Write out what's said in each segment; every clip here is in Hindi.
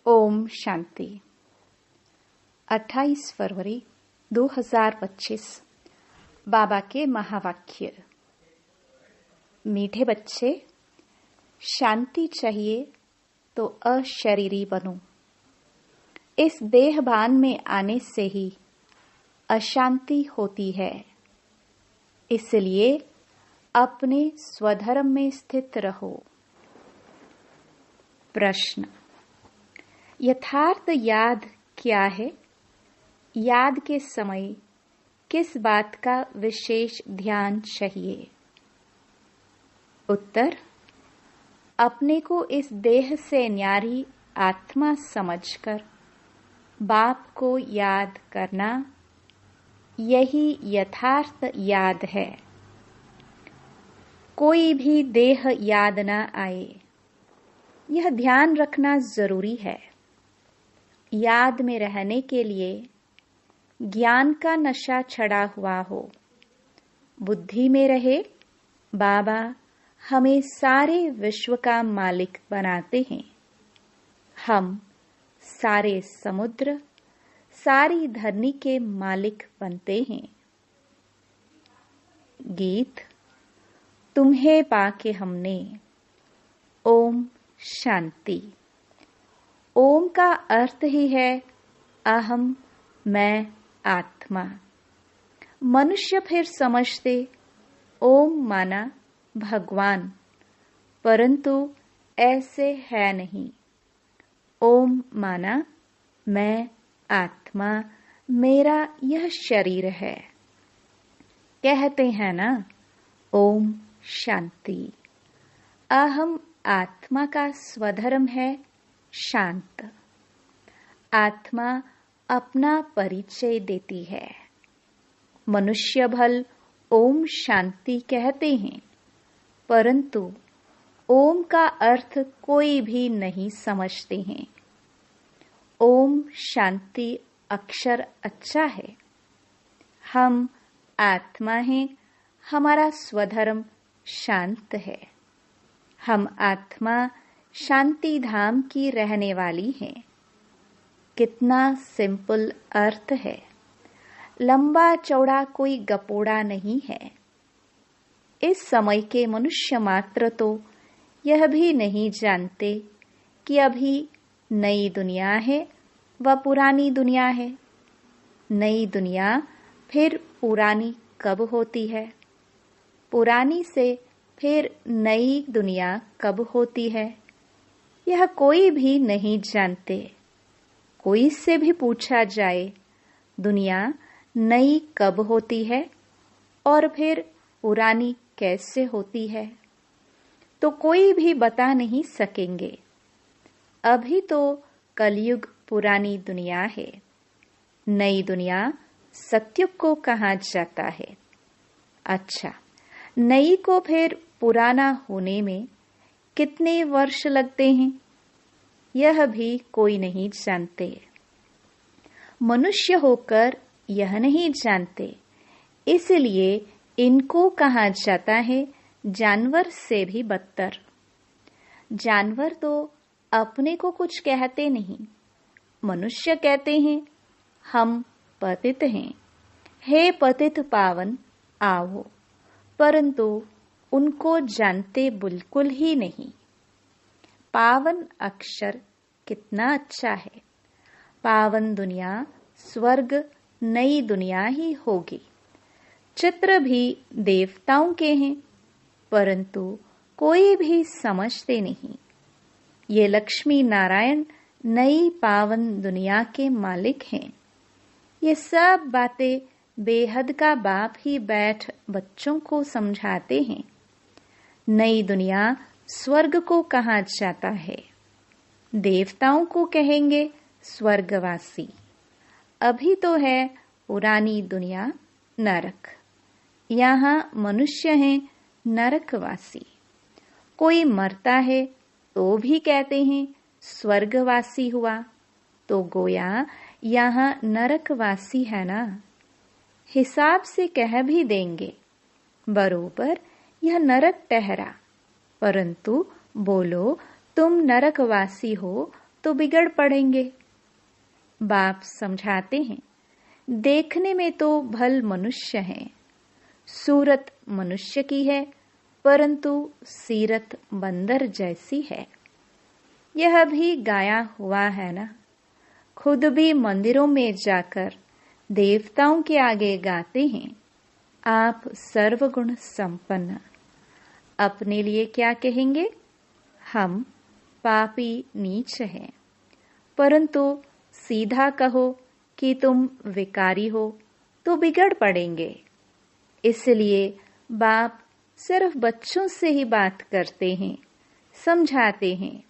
ओम शांति। 28 फरवरी 2025 बाबा के महावाक्य। मीठे बच्चे, शांति चाहिए तो अशरीरी बनो। इस देहभान में आने से ही अशांति होती है। इसलिए अपने स्वधर्म में स्थित रहो। प्रश्न: यथार्थ याद क्या है? याद के समय किस बात का विशेष ध्यान चाहिए? उत्तर: अपने को इस देह से न्यारी आत्मा समझकर बाप को याद करना, यही यथार्थ याद है। कोई भी देह याद न आए, यह ध्यान रखना जरूरी है। याद में रहने के लिए ज्ञान का नशा चढ़ा हुआ हो, बुद्धि में रहे बाबा हमें सारे विश्व का मालिक बनाते हैं। हम सारे समुद्र, सारी धरनी के मालिक बनते हैं। गीत। तुम्हें पाके हमने। ओम शांति। ओम का अर्थ ही है अहम, मैं, आत्मा। मनुष्य फिर समझते ओम माना भगवान, परंतु ऐसे है नहीं। ओम माना मैं, आत्मा, मेरा यह शरीर है। कहते हैं ना, ओम शांति। अहम आत्मा का स्वधर्म है शांत। आत्मा अपना परिचय देती है। मनुष्य भल ओम शांति कहते हैं, परंतु ओम का अर्थ कोई भी नहीं समझते हैं। ओम शांति अक्षर अच्छा है। हम आत्मा हैं, हमारा स्वधर्म शांत है। हम आत्मा शांति धाम की रहने वाली है। कितना सिंपल अर्थ है। लंबा चौड़ा कोई गपोड़ा नहीं है। इस समय के मनुष्य मात्र तो यह भी नहीं जानते कि अभी नई दुनिया है व पुरानी दुनिया है। नई दुनिया फिर पुरानी कब होती है? पुरानी से फिर नई दुनिया कब होती है? यह कोई भी नहीं जानते। कोई से भी पूछा जाए दुनिया नई कब होती है और फिर पुरानी कैसे होती है, तो कोई भी बता नहीं सकेंगे। अभी तो कलयुग पुरानी दुनिया है। नई दुनिया सत्युग को कहा जाता है। अच्छा, नई को फिर पुराना होने में कितने वर्ष लगते हैं, यह भी कोई नहीं जानते। मनुष्य होकर यह नहीं जानते, इसलिए इनको कहा जाता है जानवर से भी बदतर। जानवर तो अपने को कुछ कहते नहीं। मनुष्य कहते हैं हम पतित हैं, हे पतित पावन आओ, परंतु उनको जानते बिल्कुल ही नहीं। पावन अक्षर कितना अच्छा है। पावन दुनिया स्वर्ग नई दुनिया ही होगी। चित्र भी देवताओं के हैं, परंतु कोई भी समझते नहीं। ये लक्ष्मी नारायण नई पावन दुनिया के मालिक हैं। ये सब बातें बेहद का बाप ही बैठ बच्चों को समझाते हैं। नई दुनिया स्वर्ग को कहा जाता है। देवताओं को कहेंगे स्वर्गवासी। अभी तो है पुरानी दुनिया नरक। यहाँ मनुष्य हैं नरकवासी। कोई मरता है तो भी कहते हैं स्वर्गवासी हुआ, तो गोया यहाँ नरकवासी है ना। हिसाब से कह भी देंगे बरोबर यह नरक ठहरा, परंतु बोलो तुम नरकवासी हो तो बिगड़ पड़ेंगे। बाप समझाते हैं, देखने में तो भल मनुष्य हैं, सूरत मनुष्य की है परंतु सीरत बंदर जैसी है। यह भी गाया हुआ है ना, खुद भी मंदिरों में जाकर देवताओं के आगे गाते हैं, आप सर्वगुण संपन्न। अपने लिए क्या कहेंगे? हम पापी नीच हैं। परंतु सीधा कहो कि तुम विकारी हो तो बिगड़ पड़ेंगे। इसलिए बाप सिर्फ बच्चों से ही बात करते हैं, समझाते हैं,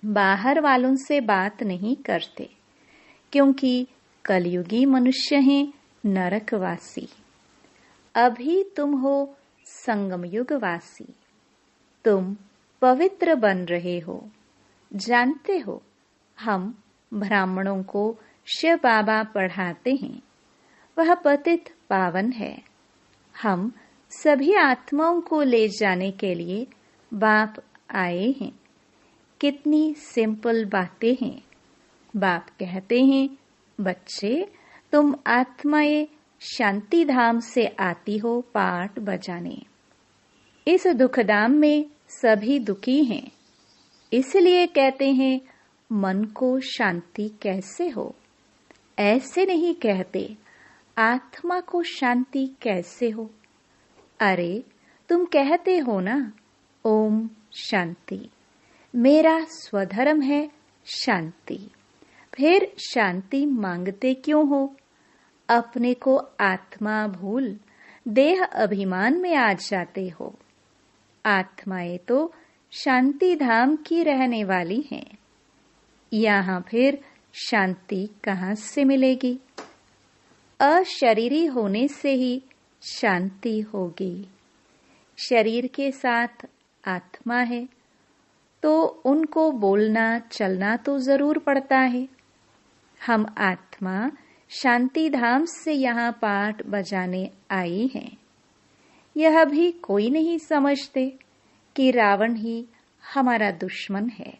बाहर वालों से बात नहीं करते, क्योंकि कलयुगी मनुष्य हैं नरकवासी। अभी तुम हो संगम युगवासी, तुम पवित्र बन रहे हो। जानते हो, हम ब्राह्मणों को शिव बाबा पढ़ाते हैं, वह पतित पावन है। हम सभी आत्माओं को ले जाने के लिए बाप आए हैं। कितनी सिंपल बातें हैं। बाप कहते हैं, बच्चे तुम आत्माएं शांति धाम से आती हो पाठ बजाने। इस दुखधाम में सभी दुखी हैं, इसलिए कहते हैं मन को शांति कैसे हो। ऐसे नहीं कहते आत्मा को शांति कैसे हो। अरे तुम कहते हो ना ओम शांति, मेरा स्वधर्म है शांति, फिर शांति मांगते क्यों हो? अपने को आत्मा भूल देह अभिमान में आ जाते हो। आत्माएं तो शांति धाम की रहने वाली हैं, यहाँ फिर शांति कहाँ से मिलेगी? अशरीरी होने से ही शांति होगी। शरीर के साथ आत्मा है तो उनको बोलना चलना तो जरूर पड़ता है। हम आत्मा शांति धाम से यहाँ पाठ बजाने आई हैं। यह भी कोई नहीं समझते कि रावण ही हमारा दुश्मन है।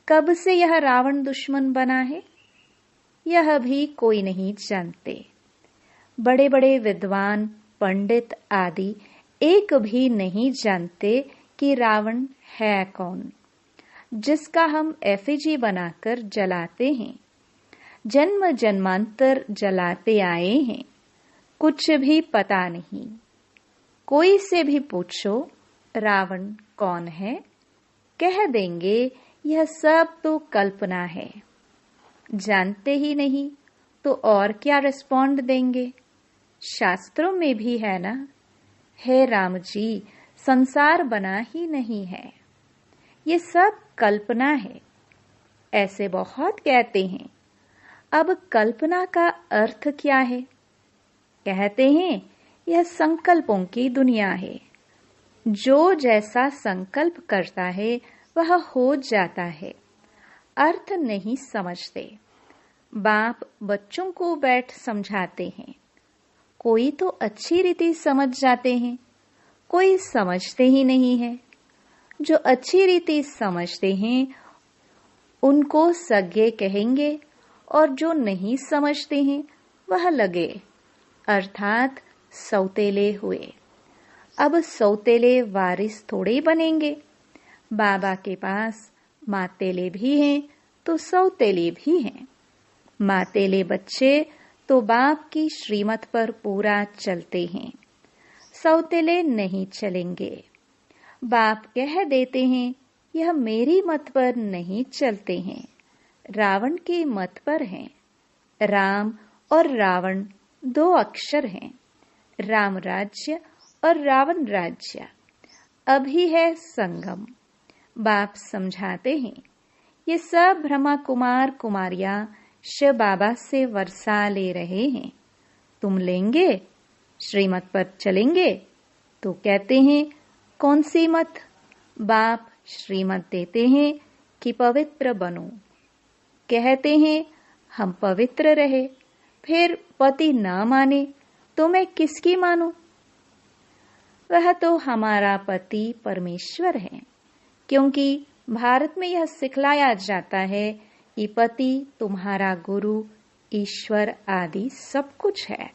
कब से यह रावण दुश्मन बना है, यह भी कोई नहीं जानते। बड़े बड़े विद्वान पंडित आदि एक भी नहीं जानते कि रावण है कौन, जिसका हम एफिजी बनाकर जलाते हैं, जन्म जन्मांतर जलाते आए हैं। कुछ भी पता नहीं। कोई से भी पूछो रावण कौन है, कह देंगे यह सब तो कल्पना है। जानते ही नहीं तो और क्या रिस्पॉन्ड देंगे? शास्त्रों में भी है ना, हे राम जी संसार बना ही नहीं है, ये सब कल्पना है। ऐसे बहुत कहते हैं। अब कल्पना का अर्थ क्या है? कहते हैं यह संकल्पों की दुनिया है। जो जैसा संकल्प करता है वह हो जाता है। अर्थ नहीं समझते। बाप बच्चों को बैठ समझाते हैं। कोई तो अच्छी रीति समझ जाते हैं, कोई समझते ही नहीं है। जो अच्छी रीति समझते हैं उनको सज्ञे कहेंगे और जो नहीं समझते हैं वह लगे, अर्थात सौतेले हुए। अब सौतेले वारिस थोड़े बनेंगे। बाबा के पास मातेले भी हैं तो सौतेले भी हैं। मातेले बच्चे तो बाप की श्रीमत पर पूरा चलते हैं, सौतेले नहीं चलेंगे। बाप कह देते हैं यह मेरी मत पर नहीं चलते हैं, रावण की मत पर हैं। राम और रावण दो अक्षर हैं। राम राज्य और रावण राज्य। अभी है संगम। बाप समझाते हैं ये सब ब्रह्मा कुमार कुमारियां शिव बाबा से वर्षा ले रहे हैं। तुम लेंगे, श्रीमत पर चलेंगे? तो कहते हैं कौन सी मत? बाप श्रीमत देते हैं कि पवित्र बनो। कहते हैं हम पवित्र रहे, फिर पति ना माने तो मैं किसकी मानूं? वह तो हमारा पति परमेश्वर है, क्योंकि भारत में यह सिखलाया जाता है कि पति तुम्हारा गुरु, ईश्वर आदि सब कुछ है,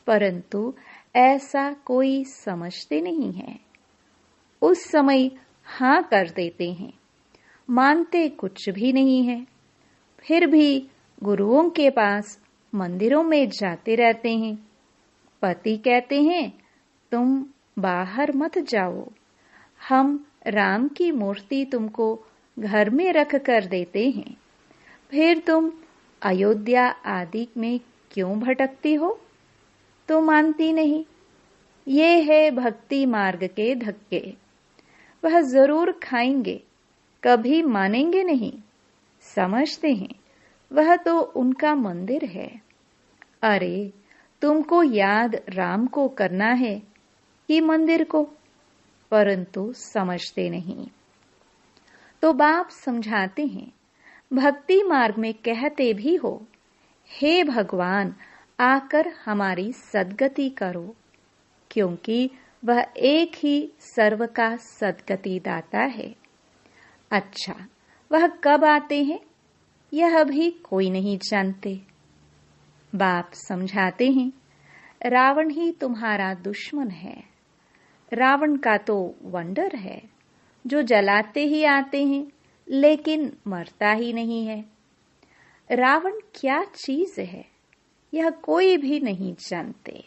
परंतु ऐसा कोई समझते नहीं है। उस समय हाँ कर देते हैं, मानते कुछ भी नहीं है, फिर भी गुरुओं के पास मंदिरों में जाते रहते हैं। पति कहते हैं तुम बाहर मत जाओ, हम राम की मूर्ति तुमको घर में रख कर देते हैं, फिर तुम अयोध्या आदि में क्यों भटकती हो? तो मानती नहीं। ये है भक्ति मार्ग के धक्के। वह जरूर खाएंगे, कभी मानेंगे नहीं। समझते हैं वह तो उनका मंदिर है। अरे तुमको याद राम को करना है कि मंदिर को? परंतु समझते नहीं। तो बाप समझाते हैं, भक्ति मार्ग में कहते भी हो, हे भगवान आकर हमारी सद्गति करो, क्योंकि वह एक ही सर्व का सद्गति दाता है। अच्छा, वह कब आते हैं यह भी कोई नहीं जानते। बाप समझाते हैं, रावण ही तुम्हारा दुश्मन है। रावण का तो वंडर है, जो जलाते ही आते हैं लेकिन मरता ही नहीं है। रावण क्या चीज है यह कोई भी नहीं जानते।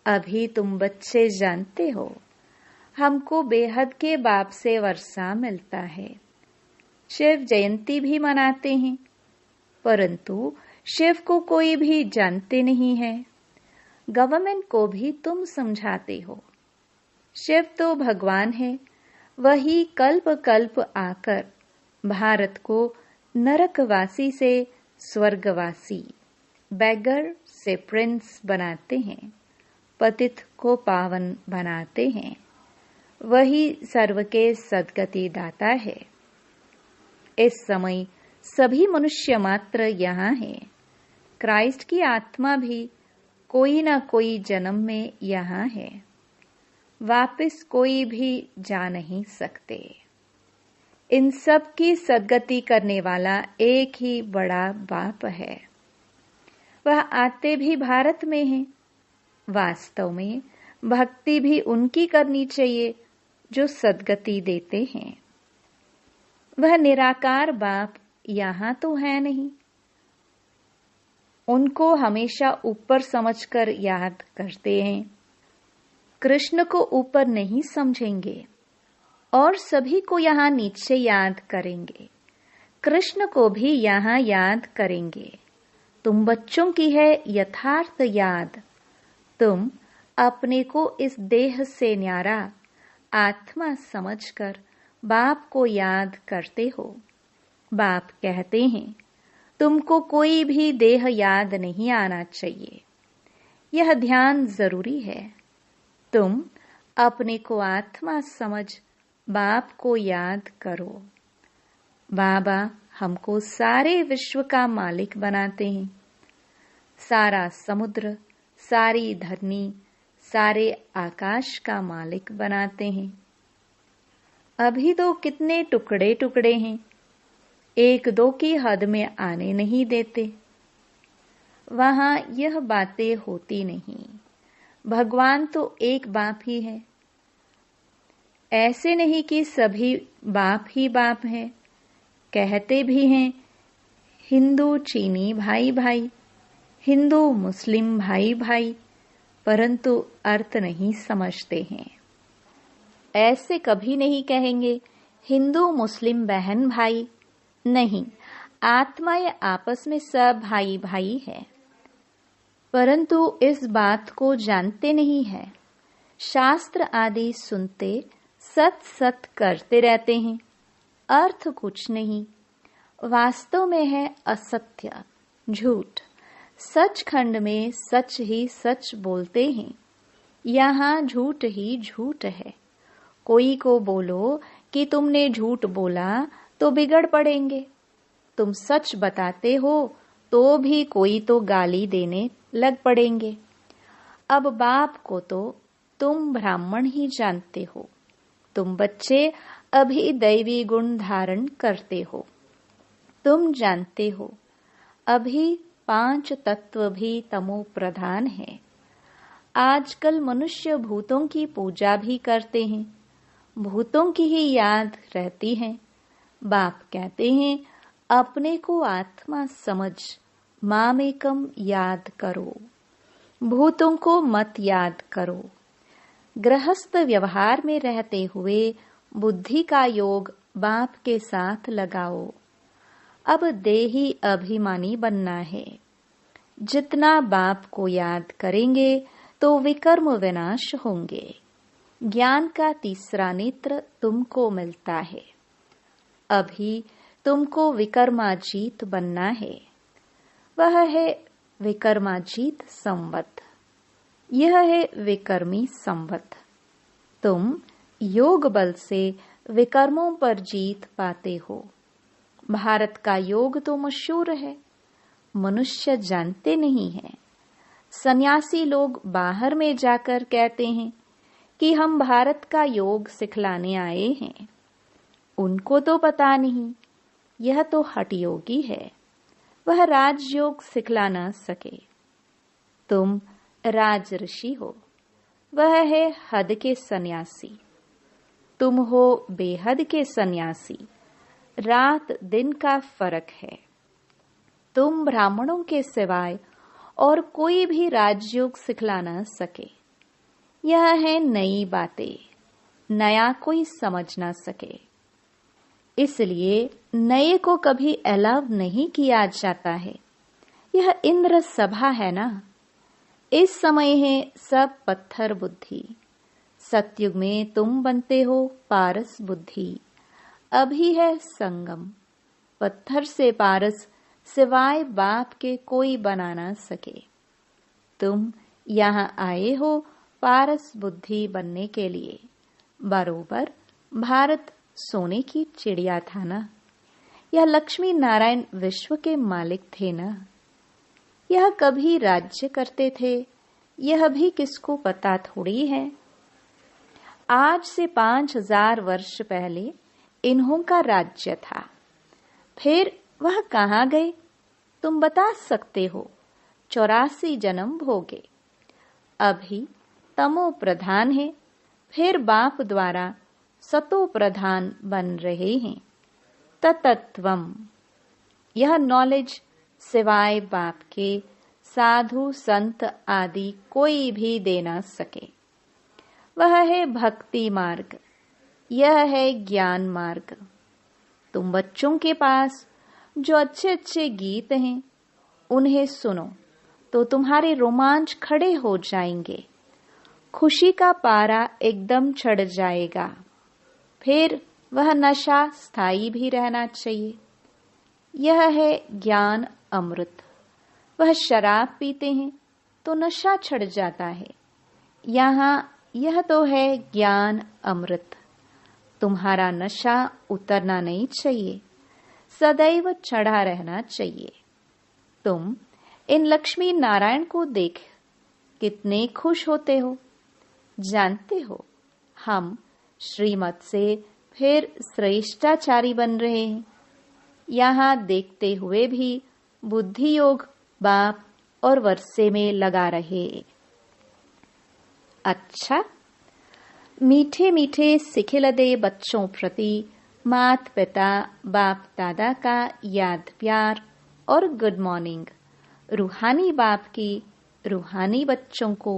अभी तुम बच्चे जानते हो, हमको बेहद के बाप से वर्षा मिलता है। शिव जयंती भी मनाते हैं, परंतु शिव को कोई भी जानते नहीं है। गवर्नमेंट को भी तुम समझाते हो, शिव तो भगवान है, वही कल्प कल्प आकर भारत को नरकवासी से स्वर्गवासी, बैगर से प्रिंस बनाते हैं, पतित को पावन बनाते हैं। वही सर्व के सद्गति दाता है। इस समय सभी मनुष्य मात्र यहाँ हैं। क्राइस्ट की आत्मा भी कोई न कोई जन्म में यहाँ है, वापिस कोई भी जा नहीं सकते। इन सब की सद्गति करने वाला एक ही बड़ा बाप है। वह आते भी भारत में हैं। वास्तव में भक्ति भी उनकी करनी चाहिए जो सद्गति देते हैं। वह निराकार बाप यहाँ तो है नहीं। उनको हमेशा ऊपर समझकर याद करते हैं। कृष्ण को ऊपर नहीं समझेंगे और सभी को यहाँ नीचे याद करेंगे। कृष्ण को भी यहाँ याद करेंगे। तुम बच्चों की है यथार्थ याद। तुम अपने को इस देह से न्यारा आत्मा समझकर बाप को याद करते हो। बाप कहते हैं तुमको कोई भी देह याद नहीं आना चाहिए। यह ध्यान जरूरी है। तुम अपने को आत्मा समझ बाप को याद करो। बाबा हमको सारे विश्व का मालिक बनाते हैं। सारा समुद्र, सारी धरनी, सारे आकाश का मालिक बनाते हैं। अभी तो कितने टुकड़े टुकड़े हैं, एक दो की हद में आने नहीं देते। वहां यह बातें होती नहीं। भगवान तो एक बाप ही है। ऐसे नहीं कि सभी बाप ही बाप हैं। कहते भी हैं हिंदू चीनी भाई भाई, हिंदू मुस्लिम भाई भाई, परंतु अर्थ नहीं समझते हैं। ऐसे कभी नहीं कहेंगे हिंदू मुस्लिम बहन भाई। नहीं, आत्माएं आपस में सब भाई भाई है, परंतु इस बात को जानते नहीं है। शास्त्र आदि सुनते सत सत करते रहते हैं, अर्थ कुछ नहीं। वास्तव में है असत्य, झूठ। सचखंड में सच ही सच बोलते हैं, यहाँ झूठ ही झूठ है। कोई को बोलो कि तुमने झूठ बोला तो बिगड़ पड़ेंगे। तुम सच बताते हो तो भी कोई तो गाली देने लग पड़ेंगे। अब बाप को तो तुम ब्राह्मण ही जानते हो। तुम बच्चे अभी दैवी गुण धारण करते हो। तुम जानते हो अभी 5 तत्व भी तमो प्रधान है। आजकल मनुष्य भूतों की पूजा भी करते हैं, भूतों की ही याद रहती है। बाप कहते हैं अपने को आत्मा समझ मामेकम याद करो, भूतों को मत याद करो। गृहस्थ व्यवहार में रहते हुए बुद्धि का योग बाप के साथ लगाओ। अब देही अभिमानी बनना है। जितना बाप को याद करेंगे तो विकर्म विनाश होंगे। ज्ञान का तीसरा नेत्र तुमको मिलता है। अभी तुमको विकर्माजीत बनना है। वह है विकर्माजीत संवत। यह है विकर्मी संवत। तुम योग बल से विकर्मों पर जीत पाते हो। भारत का योग तो मशहूर है, मनुष्य जानते नहीं हैं। सन्यासी लोग बाहर में जाकर कहते हैं कि हम भारत का योग सिखलाने आए हैं। उनको तो पता नहीं यह तो हठ योगी है, वह राजयोग सिखला न सके। तुम राज ऋषि हो, वह है हद के सन्यासी। तुम हो बेहद के सन्यासी। रात दिन का फर्क है। तुम ब्राह्मणों के सिवाय और कोई भी राजयोग सिखला न सके। यह है नई बातें, नया कोई समझ न सके। इसलिए नए को कभी अलाव नहीं किया जाता है। यह इंद्र सभा है ना। इस समय है सब पत्थर बुद्धि। सतयुग में तुम बनते हो पारस बुद्धि। अभी है संगम। पत्थर से पारस सिवाय बाप के कोई बना ना सके। तुम यहाँ आए हो पारस बुद्धि बनने के लिए। बरोबर भारत सोने की चिड़िया था ना। यह लक्ष्मी नारायण विश्व के मालिक थे ना। यह कभी राज्य करते थे, यह भी किसको पता थोड़ी है। आज से 5000 वर्ष पहले इन्हों का राज्य था। फिर वह कहाँ गए तुम बता सकते हो। 84 जन्म भोगे। अभी तमो प्रधान है, फिर बाप द्वारा सतो प्रधान बन रहे हैं। ततत्वम, यह नॉलेज सिवाय बाप के साधु संत आदि कोई भी दे न सके। वह है भक्ति मार्ग, यह है ज्ञान मार्ग। तुम बच्चों के पास जो अच्छे अच्छे गीत हैं उन्हें सुनो तो तुम्हारे रोमांच खड़े हो जाएंगे। खुशी का पारा एकदम चढ़ जाएगा। फिर वह नशा स्थायी भी रहना चाहिए। यह है ज्ञान अमृत। वह शराब पीते हैं तो नशा चढ़ जाता है। यहाँ यह तो है ज्ञान अमृत। तुम्हारा नशा उतरना नहीं चाहिए, सदैव चढ़ा रहना चाहिए। तुम इन लक्ष्मी नारायण को देख कितने खुश होते हो। जानते हो हम श्रीमत से फिर श्रेष्ठाचारी बन रहे हैं। यहाँ देखते हुए भी बुद्धि योग बाप और वर्षे में लगा रहे। अच्छा, मीठे मीठे सिखिलदे बच्चों प्रति मात पिता बाप दादा का याद प्यार और गुड मॉर्निंग। रूहानी बाप की रूहानी बच्चों को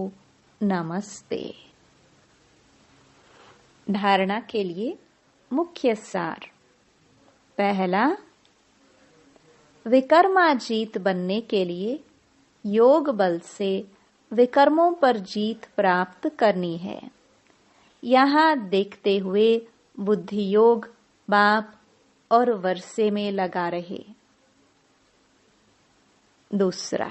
नमस्ते। धारणा के लिए मुख्य सार। पहला, विकर्माजीत बनने के लिए योग बल से विकर्मों पर जीत प्राप्त करनी है। यहाँ देखते हुए बुद्धि योग बाप और वर्षे में लगा रहे। दूसरा,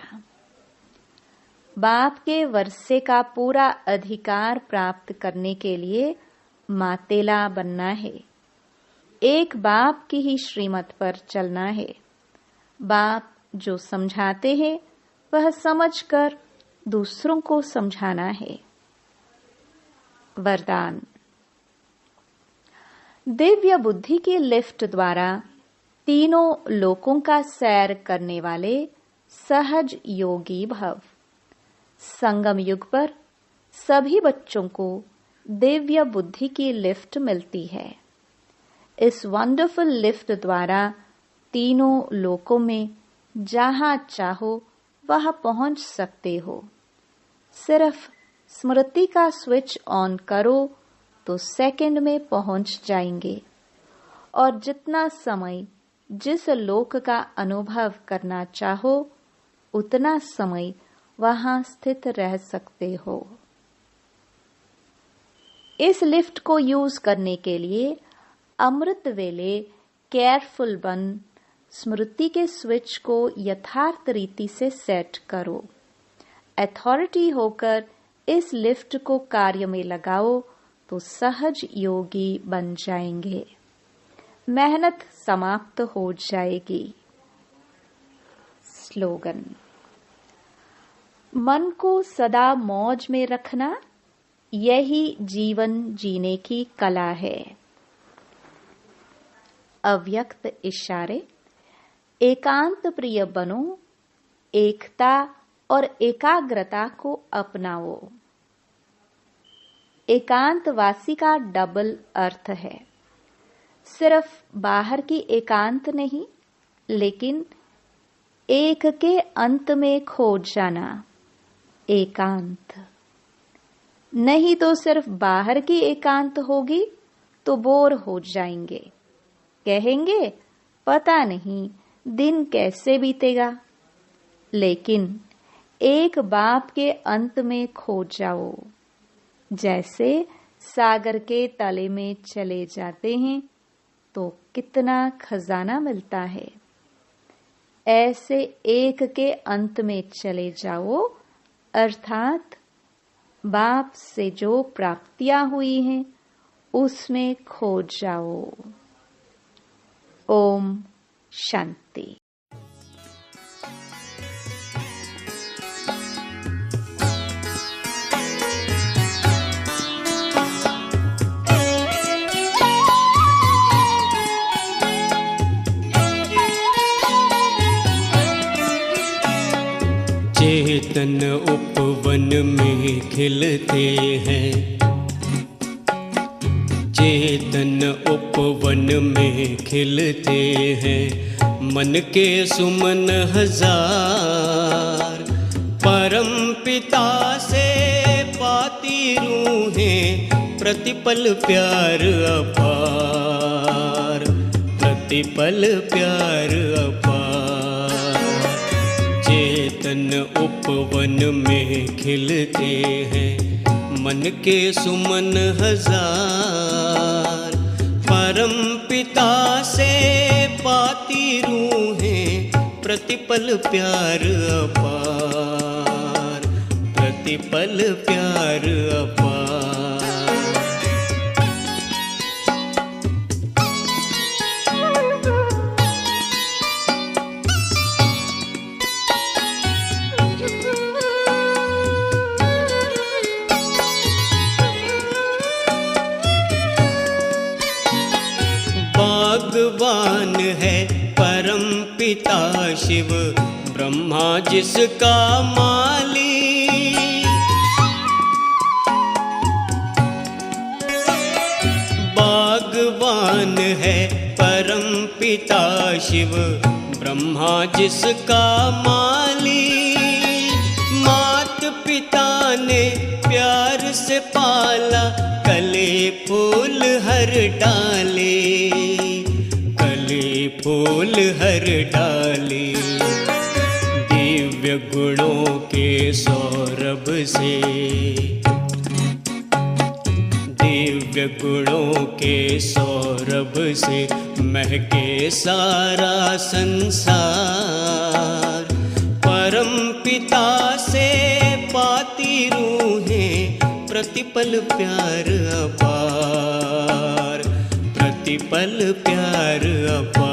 बाप के वर्षे का पूरा अधिकार प्राप्त करने के लिए मातेला बनना है। एक बाप की ही श्रीमत पर चलना है। बाप जो समझाते हैं वह समझकर दूसरों को समझाना है। वरदान। दिव्य बुद्धि की लिफ्ट द्वारा तीनों लोकों का सैर करने वाले सहज योगी भव। संगम युग पर सभी बच्चों को दिव्य बुद्धि की लिफ्ट मिलती है। इस वंडरफुल लिफ्ट द्वारा तीनों लोकों में जहां चाहो वहां पहुंच सकते हो। सिर्फ स्मृति का स्विच ऑन करो तो सेकंड में पहुंच जाएंगे और जितना समय जिस लोक का अनुभव करना चाहो उतना समय वहां स्थित रह सकते हो। इस लिफ्ट को यूज करने के लिए अमृत वेले केयरफुल बन स्मृति के स्विच को यथार्थ रीति से सेट करो। अथॉरिटी होकर इस लिफ्ट को कार्य में लगाओ तो सहज योगी बन जाएंगे। मेहनत समाप्त हो जाएगी। स्लोगन। मन को सदा मौज में रखना यही जीवन जीने की कला है। अव्यक्त इशारे। एकांत प्रिय बनो, एकता और एकाग्रता को अपनाओ। एकांतवासी का डबल अर्थ है। सिर्फ बाहर की एकांत नहीं, लेकिन एक के अंत में खो जाना एकांत। नहीं तो सिर्फ बाहर की एकांत होगी तो बोर हो जाएंगे। कहेंगे पता नहीं दिन कैसे बीतेगा। लेकिन एक बाप के अंत में खो जाओ। जैसे सागर के तले में चले जाते हैं तो कितना खजाना मिलता है। ऐसे एक के अंत में चले जाओ, अर्थात बाप से जो प्राप्तियां हुई हैं उसमें खो जाओ। ओम शांति। चेतन उपवन में खिलते हैं, चेतन उपवन में खिलते हैं। मन के सुमन हजार, परम पिता से पाती रूहें। प्रतिपल प्यार अपार, प्रतिपल प्यार अपार। चेतन उपवन में खिलते हैं, मन के सुमन हजार। परम पिता से पाती रूहें, प्रतिपल प्यार अपार, प्रतिपल प्यार अपार। भगवान है परम पिता शिव, ब्रह्मा जिसका माली। भगवान है परम पिता शिव, ब्रह्मा जिसका माली। मात पिता ने प्यार से पाला, कले फूल हर डाले, कले फूल हर डाले। दिव्य गुणों के सौरभ से, दिव्य गुणों के सौरभ से महके सारा संसार। परम पिता से पाती रूहें, प्रतिपल प्यार अपार, प्रतिपल प्यार अपार।